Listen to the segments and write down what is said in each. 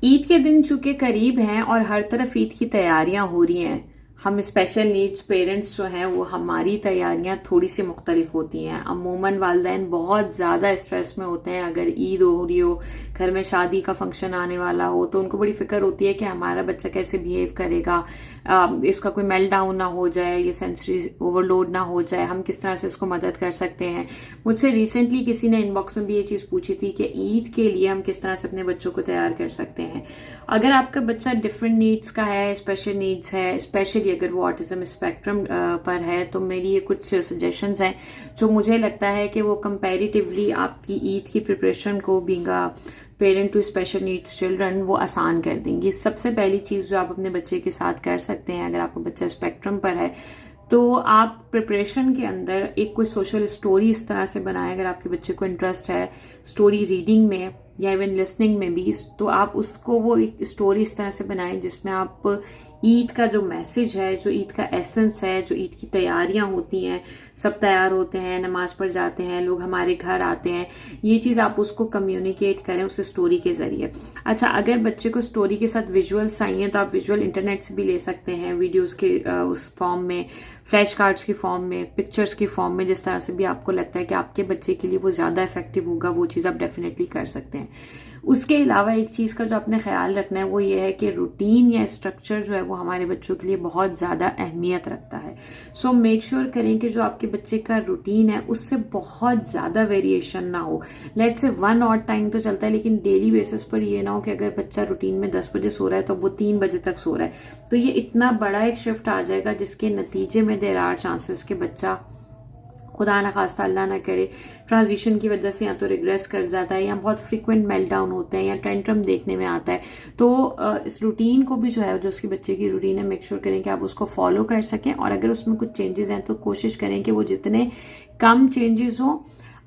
ईद के दिन चूंकि करीब हैं और हर तरफ ईद की तैयारियां हो रही हैं, हम स्पेशल नीड्स पेरेंट्स जो हैं वो हमारी तैयारियां थोड़ी सी मुख्तलिफ होती हैं। अमूमन वालिदैन बहुत ज़्यादा स्ट्रेस में होते हैं। अगर ईद हो रही हो, घर में शादी का फंक्शन आने वाला हो, तो उनको बड़ी फिक्र होती है कि हमारा बच्चा कैसे बिहेव करेगा, इसका कोई मेल्ट डाउन ना हो जाए, ये सेंसरी ओवरलोड ना हो जाए, हम किस तरह से इसको मदद कर सकते हैं। मुझसे रिसेंटली किसी ने इनबॉक्स में भी ये चीज़ पूछी थी कि ईद के लिए हम किस तरह से अपने बच्चों को तैयार कर सकते हैं। अगर आपका बच्चा डिफरेंट नीड्स का है, स्पेशल नीड्स है, स्पेशली अगर वो ऑटिज्म स्पेक्ट्रम पर है, तो मेरी ये कुछ सजेशंस हैं जो मुझे लगता है कि वो कंपैरेटिवली आपकी ईद की प्रिपरेशन को being a parent to special needs children वो आसान कर देंगी। सबसे पहली चीज़ जो आप अपने बच्चे के साथ कर सकते हैं, अगर आपका बच्चा स्पेक्ट्रम पर है, तो आप प्रिपरेशन के अंदर एक कोई सोशल स्टोरी इस तरह से बनाएं। अगर आपके बच्चे को इंटरेस्ट है स्टोरी रीडिंग में या इवन लिसनिंग में भी, तो आप उसको वो एक स्टोरी इस तरह से बनाएं जिसमें आप ईद का जो मैसेज है, जो ईद का एसेंस है, जो ईद की तैयारियां होती हैं, सब तैयार होते हैं, नमाज पढ़ जाते हैं, लोग हमारे घर आते हैं, ये चीज़ आप उसको कम्युनिकेट करें उस स्टोरी के जरिए। अच्छा, अगर बच्चे को स्टोरी के साथ विजुअल्स चाहिए तो आप विजुअल इंटरनेट से भी ले सकते हैं, वीडियोस के उस फॉर्म में, फ्लैश कार्ड्स की फॉर्म में, पिक्चर्स की फॉर्म में, जिस तरह से भी आपको लगता है कि आपके बच्चे के लिए वो ज़्यादा इफेक्टिव होगा, वो चीज़ आप डेफिनेटली कर सकते हैं। उसके अलावा एक चीज़ का जो आपने ख्याल रखना है वो ये है कि रूटीन या स्ट्रक्चर जो है वो हमारे बच्चों के लिए बहुत ज़्यादा अहमियत रखता है। सो मेक श्योर करें कि जो आपके बच्चे का रूटीन है उससे बहुत ज़्यादा वेरिएशन ना हो। लेट्स से 1 ऑड टाइम तो चलता है, लेकिन डेली बेसिस पर ये ना हो कि अगर बच्चा रूटीन में 10 बजे सो रहा है तो वो 3 बजे तक सो रहा है, तो ये इतना बड़ा एक शिफ्ट आ जाएगा जिसके नतीजे में देर आर चांसेस कि बच्चा खुदा न खास्ता अल्लाह ना करे ट्रांजिशन की वजह से या तो रिग्रेस कर जाता है या बहुत फ्रीक्वेंट मेल्ट डाउन होते हैं या टेंट्रम देखने में आता है। तो इस रूटीन को भी जो है, जो उसके बच्चे की रूटीन है, मेक श्योर करें कि आप उसको फॉलो कर सकें, और अगर उसमें कुछ चेंजेस हैं तो कोशिश करें कि वो जितने कम चेंजेस हों।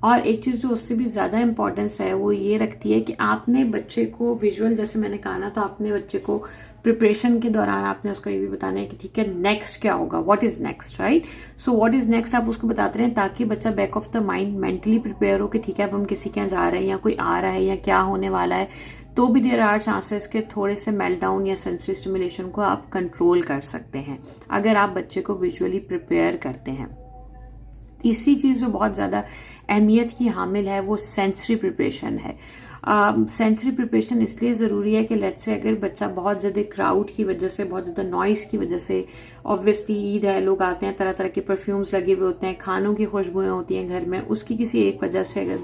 और एक चीज़ जो उससे भी ज़्यादा इंपॉर्टेंस है वो ये रखती है कि आपने बच्चे को विजुअल, जैसे मैंने कहा ना, तो आपने बच्चे को प्रिपरेशन के दौरान आपने उसको ये भी बताना है कि ठीक है नेक्स्ट क्या होगा, what is next, right. So what is next आप उसको बताते रहें ताकि बच्चा back of the mind mentally prepare हो कि ठीक है अब हम किसी के यहाँ जा रहे हैं या कोई आ रहा है या क्या होने वाला है, तो भी देयर आर चांसेस के थोड़े से मेल्ट डाउन या सेंसरी स्टिमुलेशन को आप कंट्रोल कर सकते हैं अगर आप बच्चे को विजुअली प्रिपेयर करते हैं। तीसरी चीज़ जो बहुत ज़्यादा अहमियत की हामिल है वो सेंसरी प्रिपरेशन है। सेंसरी प्रिपरेशन इसलिए ज़रूरी है कि लेट्स से अगर बच्चा बहुत ज़्यादा क्राउड की वजह से, बहुत ज़्यादा नॉइस की वजह से, ऑब्वियसली ईद है, लोग आते हैं, तरह तरह के परफ्यूम्स लगे हुए होते हैं, खानों की खुशबुएं होती हैं घर में, उसकी किसी एक वजह से अगर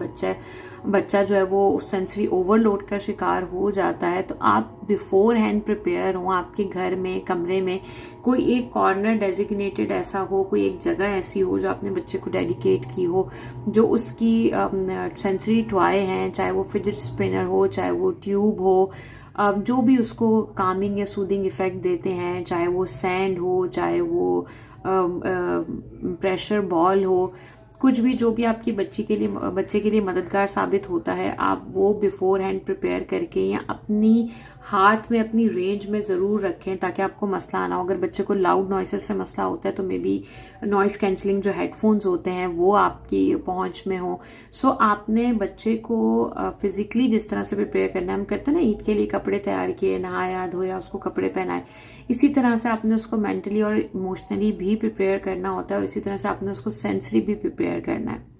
बच्चा जो है वो सेंसरी ओवरलोड का शिकार हो जाता है, तो आप बिफोर हैंड प्रिपेयर हो। आपके घर में, कमरे में कोई एक कॉर्नर डेजिग्नेटेड ऐसा हो, कोई एक जगह ऐसी हो जो आपने बच्चे को डेडिकेट की हो, जो उसकी सेंसरी टॉय हैं, चाहे वो फिजिट स्पिनर हो, चाहे वो ट्यूब हो, जो भी उसको कामिंग या सूदिंग इफेक्ट देते हैं, चाहे वो सैंड हो, चाहे वो प्रेशर बॉल हो, कुछ भी जो भी आपकी बच्चे के लिए मददगार साबित होता है, आप वो बिफोर हैंड प्रिपेयर करके या अपनी हाथ में, अपनी रेंज में ज़रूर रखें ताकि आपको मसला ना हो। अगर बच्चे को लाउड नॉइसेस से मसला होता है तो मे बी नॉइस कैंसलिंग जो हेडफोन्स होते हैं वो आपकी पहुंच में हो। सो आपने बच्चे को फिजिकली जिस तरह से प्रिपेयर करना है, हम करते हैं ना ईद के लिए कपड़े तैयार किए, नहाया धोया, उसको कपड़े पहनाए, इसी तरह से आपने उसको मेंटली और इमोशनली भी प्रिपेयर करना होता है, और इसी तरह से आपने उसको सेंसरी भी प्रिपेयर करना है।